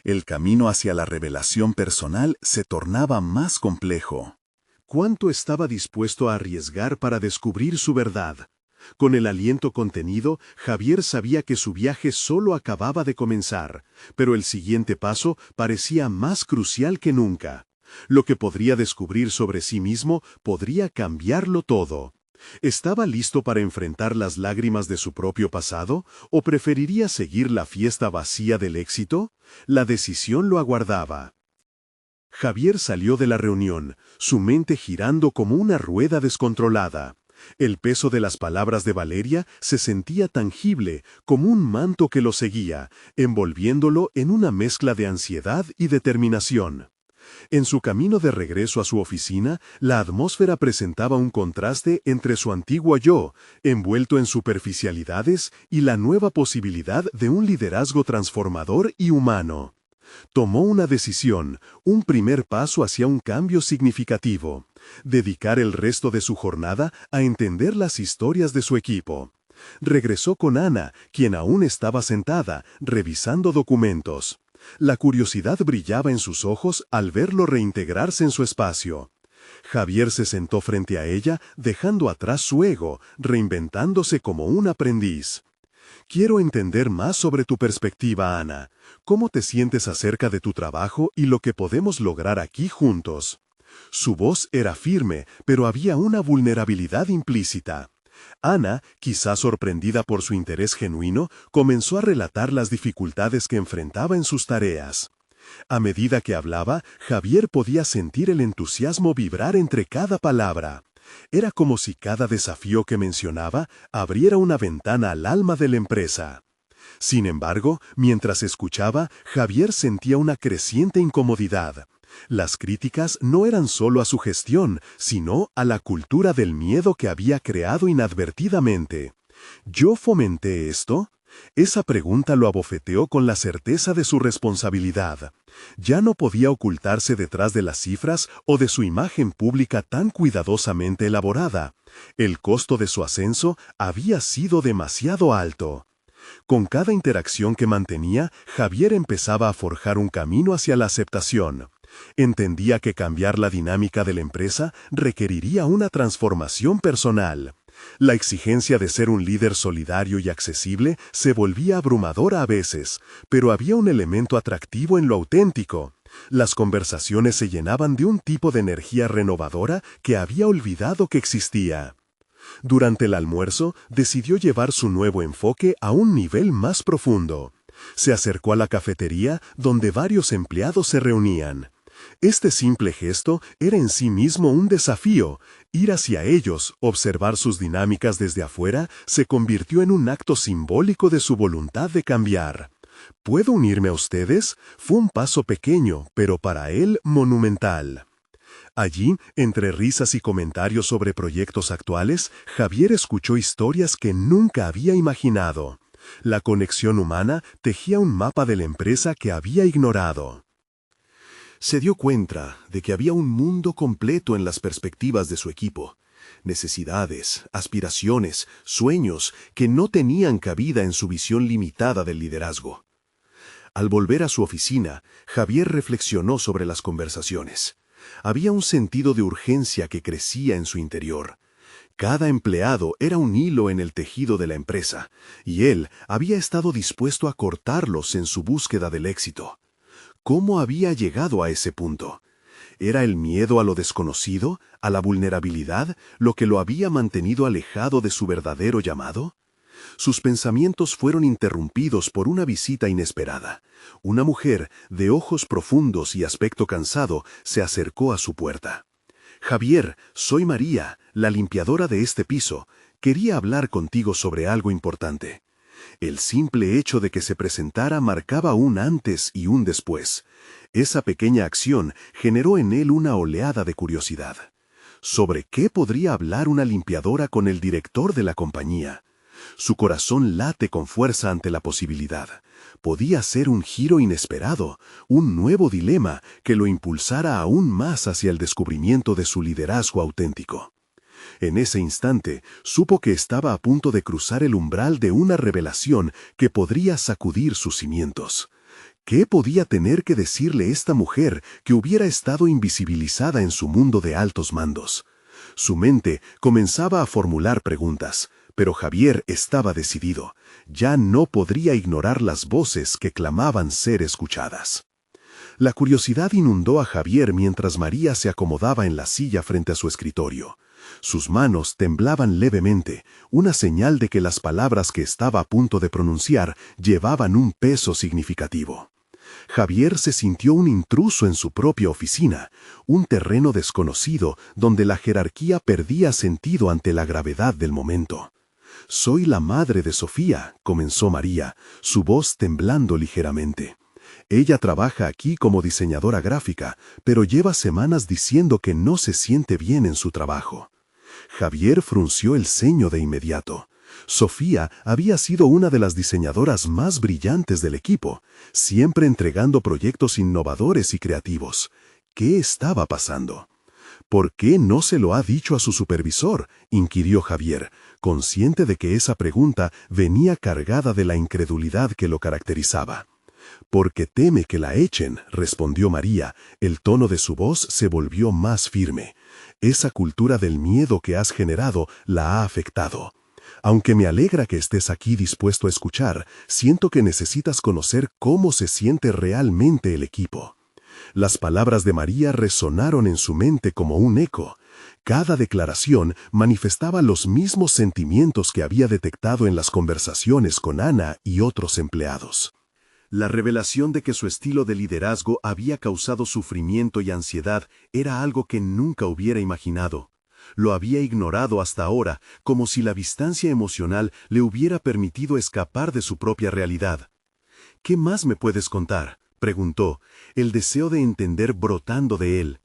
El camino hacia la revelación personal se tornaba más complejo. ¿Cuánto estaba dispuesto a arriesgar para descubrir su verdad? Con el aliento contenido, Javier sabía que su viaje solo acababa de comenzar, pero el siguiente paso parecía más crucial que nunca. Lo que podría descubrir sobre sí mismo podría cambiarlo todo. ¿Estaba listo para enfrentar las lágrimas de su propio pasado o preferiría seguir la fiesta vacía del éxito? La decisión lo aguardaba. Javier salió de la reunión, su mente girando como una rueda descontrolada. El peso de las palabras de Valeria se sentía tangible, como un manto que lo seguía, envolviéndolo en una mezcla de ansiedad y determinación. En su camino de regreso a su oficina, la atmósfera presentaba un contraste entre su antiguo yo, envuelto en superficialidades, y la nueva posibilidad de un liderazgo transformador y humano. Tomó una decisión, un primer paso hacia un cambio significativo: dedicar el resto de su jornada a entender las historias de su equipo. Regresó con Ana, quien aún estaba sentada, revisando documentos. La curiosidad brillaba en sus ojos al verlo reintegrarse en su espacio. Javier se sentó frente a ella, dejando atrás su ego, reinventándose como un aprendiz. Quiero entender más sobre tu perspectiva, Ana. ¿Cómo te sientes acerca de tu trabajo y lo que podemos lograr aquí juntos? Su voz era firme, pero había una vulnerabilidad implícita. Ana, quizás sorprendida por su interés genuino, comenzó a relatar las dificultades que enfrentaba en sus tareas. A medida que hablaba, Javier podía sentir el entusiasmo vibrar entre cada palabra. Era como si cada desafío que mencionaba abriera una ventana al alma de la empresa. Sin embargo, mientras escuchaba, Javier sentía una creciente incomodidad. Las críticas no eran solo a su gestión, sino a la cultura del miedo que había creado inadvertidamente. ¿Yo fomenté esto? Esa pregunta lo abofeteó con la certeza de su responsabilidad. Ya no podía ocultarse detrás de las cifras o de su imagen pública tan cuidadosamente elaborada. El costo de su ascenso había sido demasiado alto. Con cada interacción que mantenía, Javier empezaba a forjar un camino hacia la aceptación. Entendía que cambiar la dinámica de la empresa requeriría una transformación personal. La exigencia de ser un líder solidario y accesible se volvía abrumadora a veces, pero había un elemento atractivo en lo auténtico. Las conversaciones se llenaban de un tipo de energía renovadora que había olvidado que existía. Durante el almuerzo, decidió llevar su nuevo enfoque a un nivel más profundo. Se acercó a la cafetería donde varios empleados se reunían. Este simple gesto era en sí mismo un desafío. Ir hacia ellos, observar sus dinámicas desde afuera, se convirtió en un acto simbólico de su voluntad de cambiar. ¿Puedo unirme a ustedes? Fue un paso pequeño, pero para él monumental. Allí, entre risas y comentarios sobre proyectos actuales, Javier escuchó historias que nunca había imaginado. La conexión humana tejía un mapa de la empresa que había ignorado. Se dio cuenta de que había un mundo completo en las perspectivas de su equipo. Necesidades, aspiraciones, sueños que no tenían cabida en su visión limitada del liderazgo. Al volver a su oficina, Javier reflexionó sobre las conversaciones. Había un sentido de urgencia que crecía en su interior. Cada empleado era un hilo en el tejido de la empresa, y él había estado dispuesto a cortarlos en su búsqueda del éxito. ¿Cómo había llegado a ese punto? ¿Era el miedo a lo desconocido, a la vulnerabilidad, lo que lo había mantenido alejado de su verdadero llamado? Sus pensamientos fueron interrumpidos por una visita inesperada. Una mujer, de ojos profundos y aspecto cansado, se acercó a su puerta. «Javier, soy María, la limpiadora de este piso. Quería hablar contigo sobre algo importante». El simple hecho de que se presentara marcaba un antes y un después. Esa pequeña acción generó en él una oleada de curiosidad. ¿Sobre qué podría hablar una limpiadora con el director de la compañía? Su corazón late con fuerza ante la posibilidad. Podía ser un giro inesperado, un nuevo dilema que lo impulsara aún más hacia el descubrimiento de su liderazgo auténtico. En ese instante, supo que estaba a punto de cruzar el umbral de una revelación que podría sacudir sus cimientos. ¿Qué podía tener que decirle esta mujer que hubiera estado invisibilizada en su mundo de altos mandos? Su mente comenzaba a formular preguntas, pero Javier estaba decidido. Ya no podría ignorar las voces que clamaban ser escuchadas. La curiosidad inundó a Javier mientras María se acomodaba en la silla frente a su escritorio. Sus manos temblaban levemente, una señal de que las palabras que estaba a punto de pronunciar llevaban un peso significativo. Javier se sintió un intruso en su propia oficina, un terreno desconocido donde la jerarquía perdía sentido ante la gravedad del momento. «Soy la madre de Sofía», comenzó María, su voz temblando ligeramente. «Ella trabaja aquí como diseñadora gráfica, pero lleva semanas diciendo que no se siente bien en su trabajo». Javier frunció el ceño de inmediato. Sofía había sido una de las diseñadoras más brillantes del equipo, siempre entregando proyectos innovadores y creativos. ¿Qué estaba pasando? «¿Por qué no se lo ha dicho a su supervisor?», inquirió Javier, consciente de que esa pregunta venía cargada de la incredulidad que lo caracterizaba. «Porque teme que la echen», respondió María. El tono de su voz se volvió más firme. «Esa cultura del miedo que has generado la ha afectado. Aunque me alegra que estés aquí dispuesto a escuchar, siento que necesitas conocer cómo se siente realmente el equipo». Las palabras de María resonaron en su mente como un eco. Cada declaración manifestaba los mismos sentimientos que había detectado en las conversaciones con Ana y otros empleados. La revelación de que su estilo de liderazgo había causado sufrimiento y ansiedad era algo que nunca hubiera imaginado. Lo había ignorado hasta ahora, como si la distancia emocional le hubiera permitido escapar de su propia realidad. «¿Qué más me puedes contar?», preguntó, el deseo de entender brotando de él.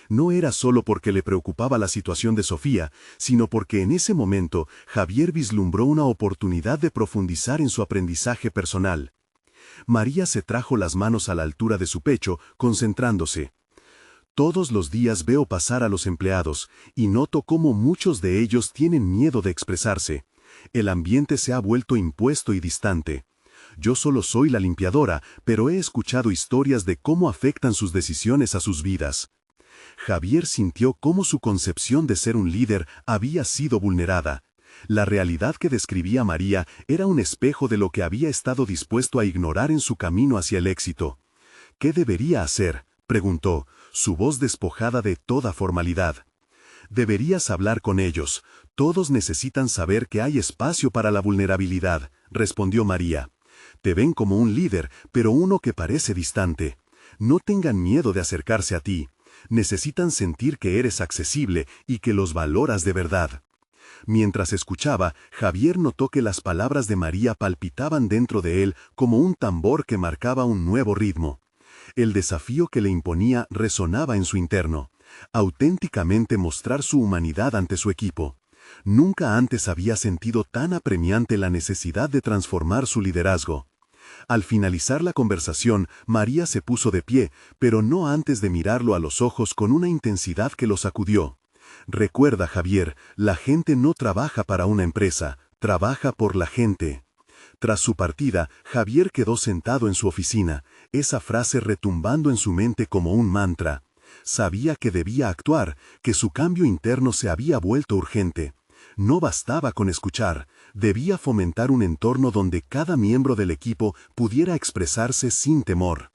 No era solo porque le preocupaba la situación de Sofía, sino porque en ese momento Javier vislumbró una oportunidad de profundizar en su aprendizaje personal. María se trajo las manos a la altura de su pecho, concentrándose. «Todos los días veo pasar a los empleados, y noto cómo muchos de ellos tienen miedo de expresarse. El ambiente se ha vuelto impuesto y distante. Yo solo soy la limpiadora, pero he escuchado historias de cómo afectan sus decisiones a sus vidas». Javier sintió cómo su concepción de ser un líder había sido vulnerada. La realidad que describía María era un espejo de lo que había estado dispuesto a ignorar en su camino hacia el éxito. «¿Qué debería hacer?», preguntó, su voz despojada de toda formalidad. «Deberías hablar con ellos. Todos necesitan saber que hay espacio para la vulnerabilidad», respondió María. «Te ven como un líder, pero uno que parece distante. No tengan miedo de acercarse a ti. Necesitan sentir que eres accesible y que los valoras de verdad». Mientras escuchaba, Javier notó que las palabras de María palpitaban dentro de él como un tambor que marcaba un nuevo ritmo. El desafío que le imponía resonaba en su interno. Auténticamente mostrar su humanidad ante su equipo. Nunca antes había sentido tan apremiante la necesidad de transformar su liderazgo. Al finalizar la conversación, María se puso de pie, pero no antes de mirarlo a los ojos con una intensidad que lo sacudió. «Recuerda, Javier, la gente no trabaja para una empresa, trabaja por la gente». Tras su partida, Javier quedó sentado en su oficina, esa frase retumbando en su mente como un mantra. Sabía que debía actuar, que su cambio interno se había vuelto urgente. No bastaba con escuchar, debía fomentar un entorno donde cada miembro del equipo pudiera expresarse sin temor.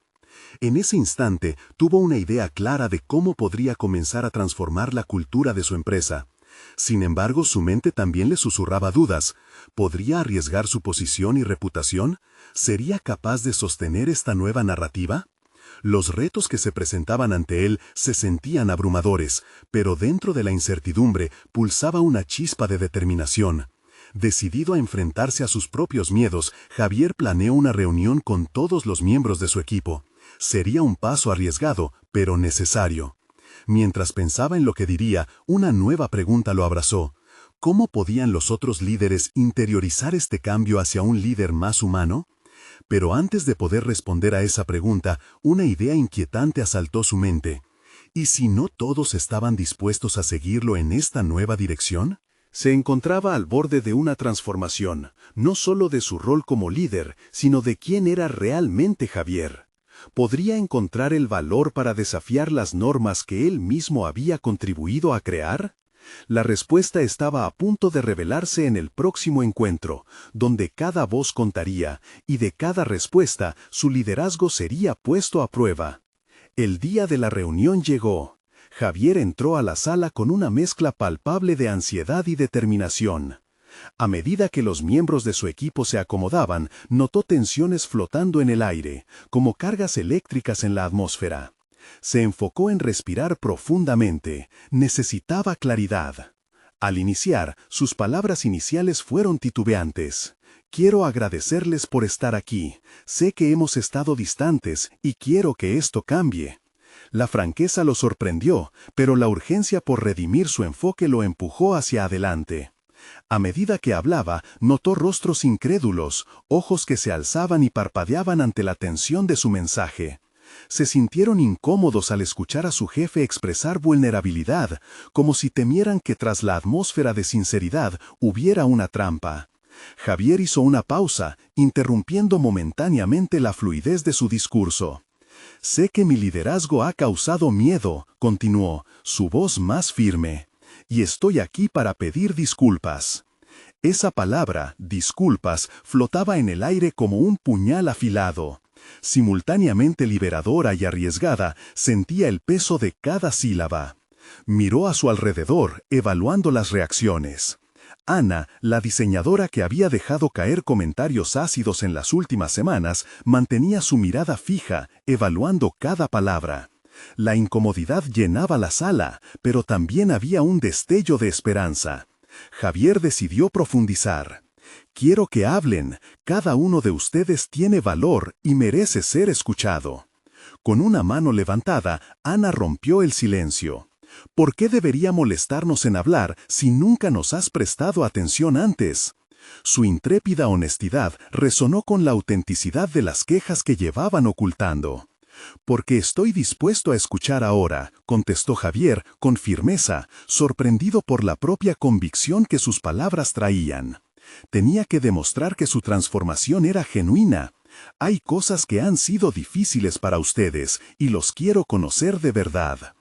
En ese instante tuvo una idea clara de cómo podría comenzar a transformar la cultura de su empresa. Sin embargo, su mente también le susurraba dudas. ¿Podría arriesgar su posición y reputación? ¿Sería capaz de sostener esta nueva narrativa? Los retos que se presentaban ante él se sentían abrumadores, pero dentro de la incertidumbre pulsaba una chispa de determinación. Decidido a enfrentarse a sus propios miedos, Javier planeó una reunión con todos los miembros de su equipo. Sería un paso arriesgado, pero necesario. Mientras pensaba en lo que diría, una nueva pregunta lo abrazó. ¿Cómo podían los otros líderes interiorizar este cambio hacia un líder más humano? Pero antes de poder responder a esa pregunta, una idea inquietante asaltó su mente. ¿Y si no todos estaban dispuestos a seguirlo en esta nueva dirección? Se encontraba al borde de una transformación, no solo de su rol como líder, sino de quién era realmente Javier. ¿Podría encontrar el valor para desafiar las normas que él mismo había contribuido a crear? La respuesta estaba a punto de revelarse en el próximo encuentro, donde cada voz contaría, y de cada respuesta su liderazgo sería puesto a prueba. El día de la reunión llegó. Javier entró a la sala con una mezcla palpable de ansiedad y determinación. A medida que los miembros de su equipo se acomodaban, notó tensiones flotando en el aire, como cargas eléctricas en la atmósfera. Se enfocó en respirar profundamente. Necesitaba claridad. Al iniciar, sus palabras iniciales fueron titubeantes. Quiero agradecerles por estar aquí. Sé que hemos estado distantes y quiero que esto cambie. La franqueza lo sorprendió, pero la urgencia por redimir su enfoque lo empujó hacia adelante. A medida que hablaba, notó rostros incrédulos, ojos que se alzaban y parpadeaban ante la tensión de su mensaje. Se sintieron incómodos al escuchar a su jefe expresar vulnerabilidad, como si temieran que tras la atmósfera de sinceridad hubiera una trampa. Javier hizo una pausa, interrumpiendo momentáneamente la fluidez de su discurso. «Sé que mi liderazgo ha causado miedo», continuó, su voz más firme. «Y estoy aquí para pedir disculpas». Esa palabra, disculpas, flotaba en el aire como un puñal afilado. Simultáneamente liberadora y arriesgada, sentía el peso de cada sílaba. Miró a su alrededor, evaluando las reacciones. Ana, la diseñadora que había dejado caer comentarios ácidos en las últimas semanas, mantenía su mirada fija, evaluando cada palabra. La incomodidad llenaba la sala, pero también había un destello de esperanza. Javier decidió profundizar. «Quiero que hablen. Cada uno de ustedes tiene valor y merece ser escuchado». Con una mano levantada, Ana rompió el silencio. «¿Por qué debería molestarnos en hablar si nunca nos has prestado atención antes?» Su intrépida honestidad resonó con la autenticidad de las quejas que llevaban ocultando. «Porque estoy dispuesto a escuchar ahora», contestó Javier con firmeza, sorprendido por la propia convicción que sus palabras traían. Tenía que demostrar que su transformación era genuina. «Hay cosas que han sido difíciles para ustedes y los quiero conocer de verdad».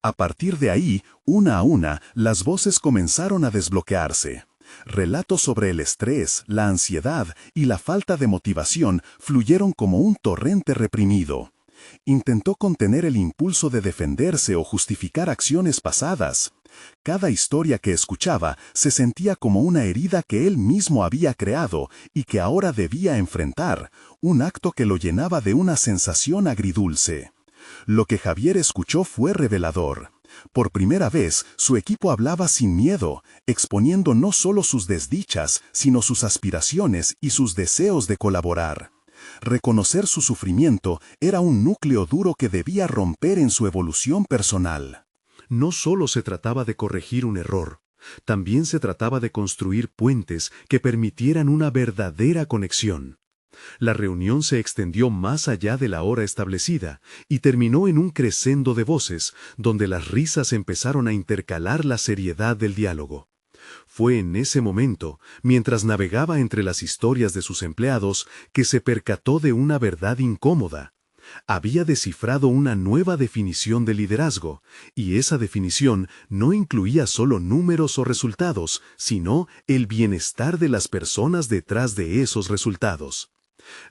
A partir de ahí, una a una, las voces comenzaron a desbloquearse. Relatos sobre el estrés, la ansiedad y la falta de motivación fluyeron como un torrente reprimido. Intentó contener el impulso de defenderse o justificar acciones pasadas. Cada historia que escuchaba se sentía como una herida que él mismo había creado y que ahora debía enfrentar, un acto que lo llenaba de una sensación agridulce. Lo que Javier escuchó fue revelador. Por primera vez, su equipo hablaba sin miedo, exponiendo no solo sus desdichas, sino sus aspiraciones y sus deseos de colaborar. Reconocer su sufrimiento era un núcleo duro que debía romper en su evolución personal. No solo se trataba de corregir un error, también se trataba de construir puentes que permitieran una verdadera conexión. La reunión se extendió más allá de la hora establecida y terminó en un crescendo de voces, donde las risas empezaron a intercalar la seriedad del diálogo. Fue en ese momento, mientras navegaba entre las historias de sus empleados, que se percató de una verdad incómoda. Había descifrado una nueva definición de liderazgo, y esa definición no incluía solo números o resultados, sino el bienestar de las personas detrás de esos resultados.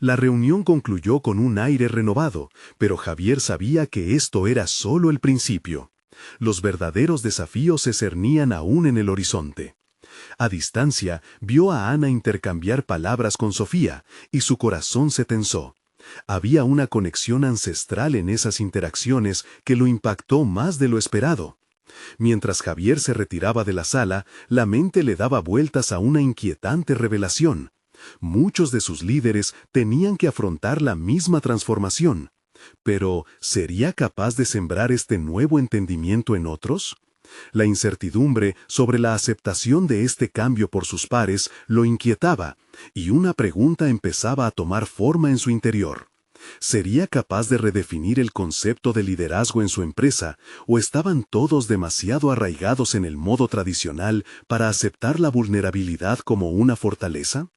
La reunión concluyó con un aire renovado, pero Javier sabía que esto era solo el principio. Los verdaderos desafíos se cernían aún en el horizonte. A distancia, vio a Ana intercambiar palabras con Sofía, y su corazón se tensó. Había una conexión ancestral en esas interacciones que lo impactó más de lo esperado. Mientras Javier se retiraba de la sala, la mente le daba vueltas a una inquietante revelación. Muchos de sus líderes tenían que afrontar la misma transformación. Pero, ¿sería capaz de sembrar este nuevo entendimiento en otros? La incertidumbre sobre la aceptación de este cambio por sus pares lo inquietaba, y una pregunta empezaba a tomar forma en su interior. ¿Sería capaz de redefinir el concepto de liderazgo en su empresa, o estaban todos demasiado arraigados en el modo tradicional para aceptar la vulnerabilidad como una fortaleza?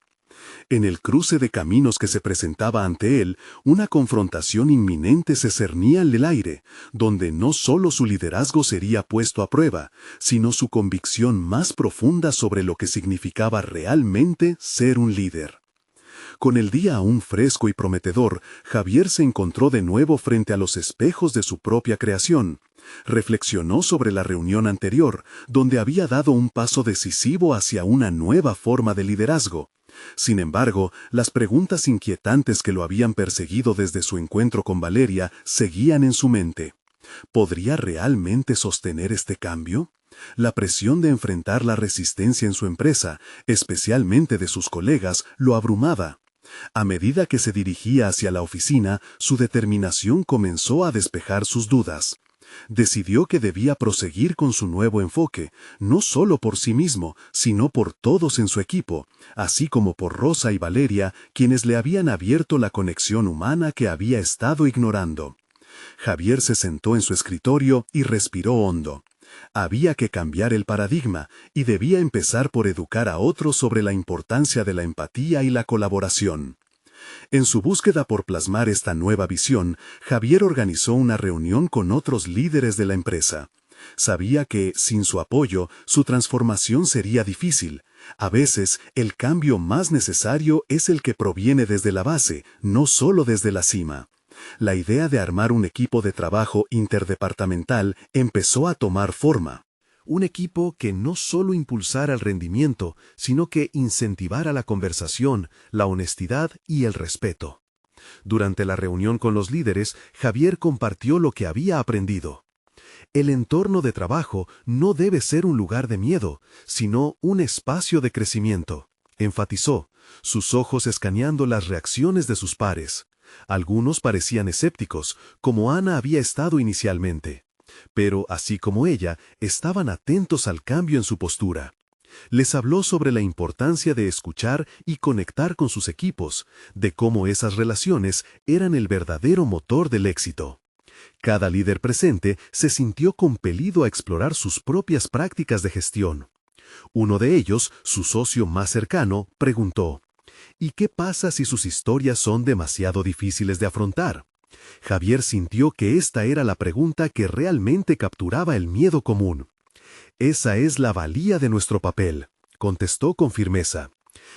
En el cruce de caminos que se presentaba ante él, una confrontación inminente se cernía en el aire, donde no solo su liderazgo sería puesto a prueba, sino su convicción más profunda sobre lo que significaba realmente ser un líder. Con el día aún fresco y prometedor, Javier se encontró de nuevo frente a los espejos de su propia creación. Reflexionó sobre la reunión anterior, donde había dado un paso decisivo hacia una nueva forma de liderazgo. Sin embargo, las preguntas inquietantes que lo habían perseguido desde su encuentro con Valeria seguían en su mente. ¿Podría realmente sostener este cambio? La presión de enfrentar la resistencia en su empresa, especialmente de sus colegas, lo abrumaba. A medida que se dirigía hacia la oficina, su determinación comenzó a despejar sus dudas. Decidió que debía proseguir con su nuevo enfoque, no solo por sí mismo, sino por todos en su equipo, así como por Rosa y Valeria, quienes le habían abierto la conexión humana que había estado ignorando. Javier se sentó en su escritorio y respiró hondo. Había que cambiar el paradigma, y debía empezar por educar a otros sobre la importancia de la empatía y la colaboración. En su búsqueda por plasmar esta nueva visión, Javier organizó una reunión con otros líderes de la empresa. Sabía que, sin su apoyo, su transformación sería difícil. A veces, el cambio más necesario es el que proviene desde la base, no solo desde la cima. La idea de armar un equipo de trabajo interdepartamental empezó a tomar forma. Un equipo que no solo impulsara el rendimiento, sino que incentivara la conversación, la honestidad y el respeto. Durante la reunión con los líderes, Javier compartió lo que había aprendido. El entorno de trabajo no debe ser un lugar de miedo, sino un espacio de crecimiento, enfatizó, sus ojos escaneando las reacciones de sus pares. Algunos parecían escépticos, como Ana había estado inicialmente. Pero, así como ella, estaban atentos al cambio en su postura. Les habló sobre la importancia de escuchar y conectar con sus equipos, de cómo esas relaciones eran el verdadero motor del éxito. Cada líder presente se sintió compelido a explorar sus propias prácticas de gestión. Uno de ellos, su socio más cercano, preguntó: ¿y qué pasa si sus historias son demasiado difíciles de afrontar? Javier sintió que esta era la pregunta que realmente capturaba el miedo común. Esa es la valía de nuestro papel, contestó con firmeza.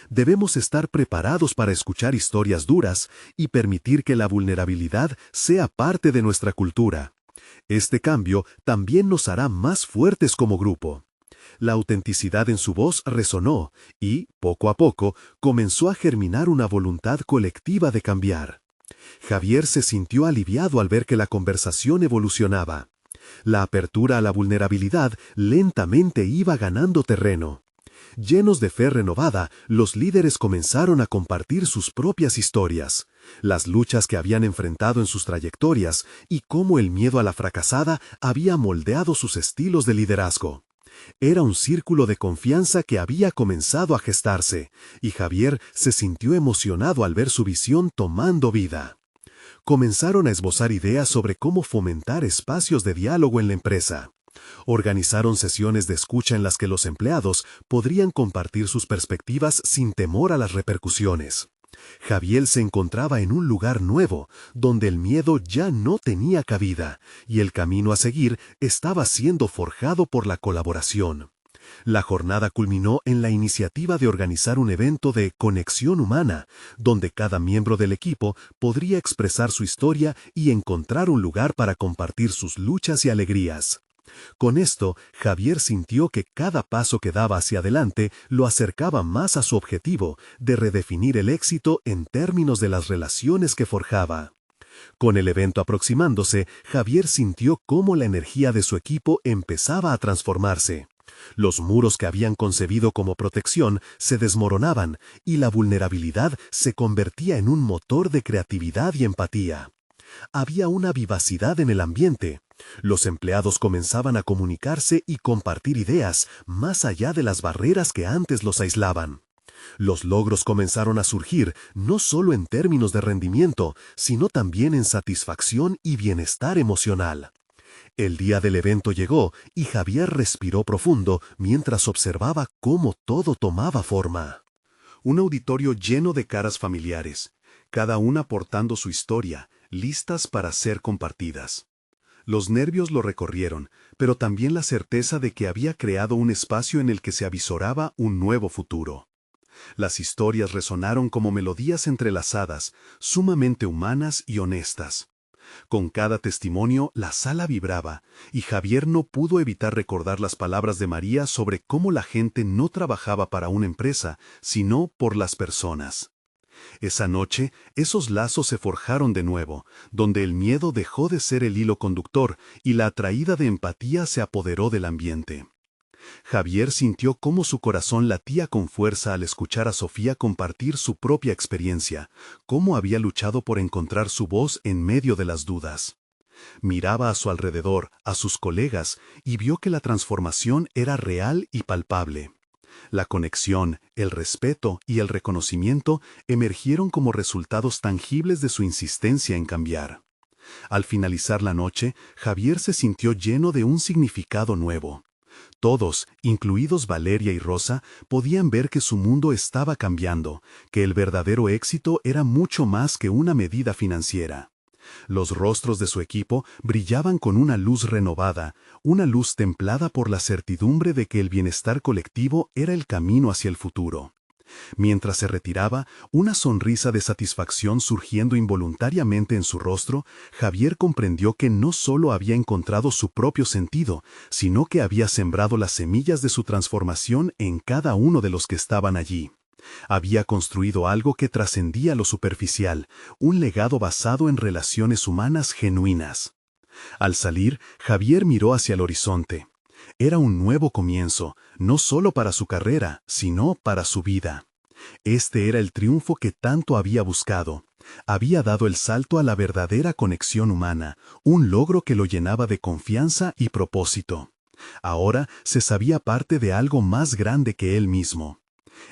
Debemos estar preparados para escuchar historias duras y permitir que la vulnerabilidad sea parte de nuestra cultura. Este cambio también nos hará más fuertes como grupo. La autenticidad en su voz resonó y, poco a poco, comenzó a germinar una voluntad colectiva de cambiar. Javier se sintió aliviado al ver que la conversación evolucionaba. La apertura a la vulnerabilidad lentamente iba ganando terreno. Llenos de fe renovada, los líderes comenzaron a compartir sus propias historias, las luchas que habían enfrentado en sus trayectorias y cómo el miedo a la fracasada había moldeado sus estilos de liderazgo. Era un círculo de confianza que había comenzado a gestarse, y Javier se sintió emocionado al ver su visión tomando vida. Comenzaron a esbozar ideas sobre cómo fomentar espacios de diálogo en la empresa. Organizaron sesiones de escucha en las que los empleados podrían compartir sus perspectivas sin temor a las repercusiones. Javier se encontraba en un lugar nuevo, donde el miedo ya no tenía cabida, y el camino a seguir estaba siendo forjado por la colaboración. La jornada culminó en la iniciativa de organizar un evento de conexión humana, donde cada miembro del equipo podría expresar su historia y encontrar un lugar para compartir sus luchas y alegrías. Con esto, Javier sintió que cada paso que daba hacia adelante lo acercaba más a su objetivo de redefinir el éxito en términos de las relaciones que forjaba. Con el evento aproximándose, Javier sintió cómo la energía de su equipo empezaba a transformarse. Los muros que habían concebido como protección se desmoronaban y la vulnerabilidad se convertía en un motor de creatividad y empatía. Había una vivacidad en el ambiente. Los empleados comenzaban a comunicarse y compartir ideas más allá de las barreras que antes los aislaban. Los logros comenzaron a surgir no solo en términos de rendimiento, sino también en satisfacción y bienestar emocional. El día del evento llegó y Javier respiró profundo mientras observaba cómo todo tomaba forma. Un auditorio lleno de caras familiares, cada una portando su historia, listas para ser compartidas. Los nervios lo recorrieron, pero también la certeza de que había creado un espacio en el que se avisoraba un nuevo futuro. Las historias resonaron como melodías entrelazadas, sumamente humanas y honestas. Con cada testimonio, la sala vibraba, y Javier no pudo evitar recordar las palabras de María sobre cómo la gente no trabajaba para una empresa, sino por las personas. Esa noche, esos lazos se forjaron de nuevo, donde el miedo dejó de ser el hilo conductor y la atraída de empatía se apoderó del ambiente. Javier sintió cómo su corazón latía con fuerza al escuchar a Sofía compartir su propia experiencia, cómo había luchado por encontrar su voz en medio de las dudas. Miraba a su alrededor, a sus colegas, y vio que la transformación era real y palpable. La conexión, el respeto y el reconocimiento emergieron como resultados tangibles de su insistencia en cambiar. Al finalizar la noche, Javier se sintió lleno de un significado nuevo. Todos, incluidos Valeria y Rosa, podían ver que su mundo estaba cambiando, que el verdadero éxito era mucho más que una medida financiera. Los rostros de su equipo brillaban con una luz renovada, una luz templada por la certidumbre de que el bienestar colectivo era el camino hacia el futuro. Mientras se retiraba, una sonrisa de satisfacción surgiendo involuntariamente en su rostro, Javier comprendió que no solo había encontrado su propio sentido, sino que había sembrado las semillas de su transformación en cada uno de los que estaban allí. Había construido algo que trascendía lo superficial, un legado basado en relaciones humanas genuinas. Al salir, Javier miró hacia el horizonte. Era un nuevo comienzo, no solo para su carrera, sino para su vida. Este era el triunfo que tanto había buscado. Había dado el salto a la verdadera conexión humana, un logro que lo llenaba de confianza y propósito. Ahora se sabía parte de algo más grande que él mismo.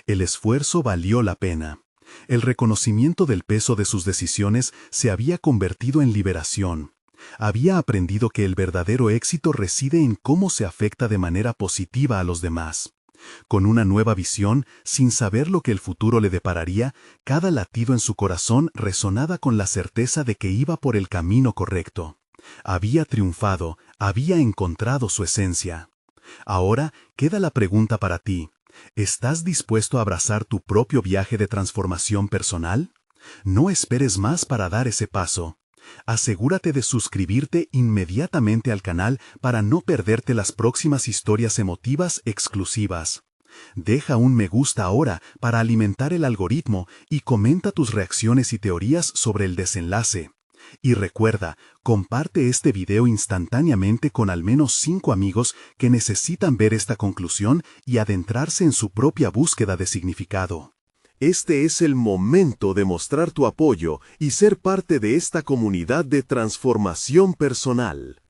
El esfuerzo valió la pena. El reconocimiento del peso de sus decisiones se había convertido en liberación. Había aprendido que el verdadero éxito reside en cómo se afecta de manera positiva a los demás. Con una nueva visión, sin saber lo que el futuro le depararía, cada latido en su corazón resonaba con la certeza de que iba por el camino correcto. Había triunfado, había encontrado su esencia. Ahora queda la pregunta para ti. ¿Estás dispuesto a abrazar tu propio viaje de transformación personal? No esperes más para dar ese paso. Asegúrate de suscribirte inmediatamente al canal para no perderte las próximas historias emotivas exclusivas. Deja un me gusta ahora para alimentar el algoritmo y comenta tus reacciones y teorías sobre el desenlace. Y recuerda, comparte este video instantáneamente con al menos 5 amigos que necesitan ver esta conclusión y adentrarse en su propia búsqueda de significado. Este es el momento de mostrar tu apoyo y ser parte de esta comunidad de transformación personal.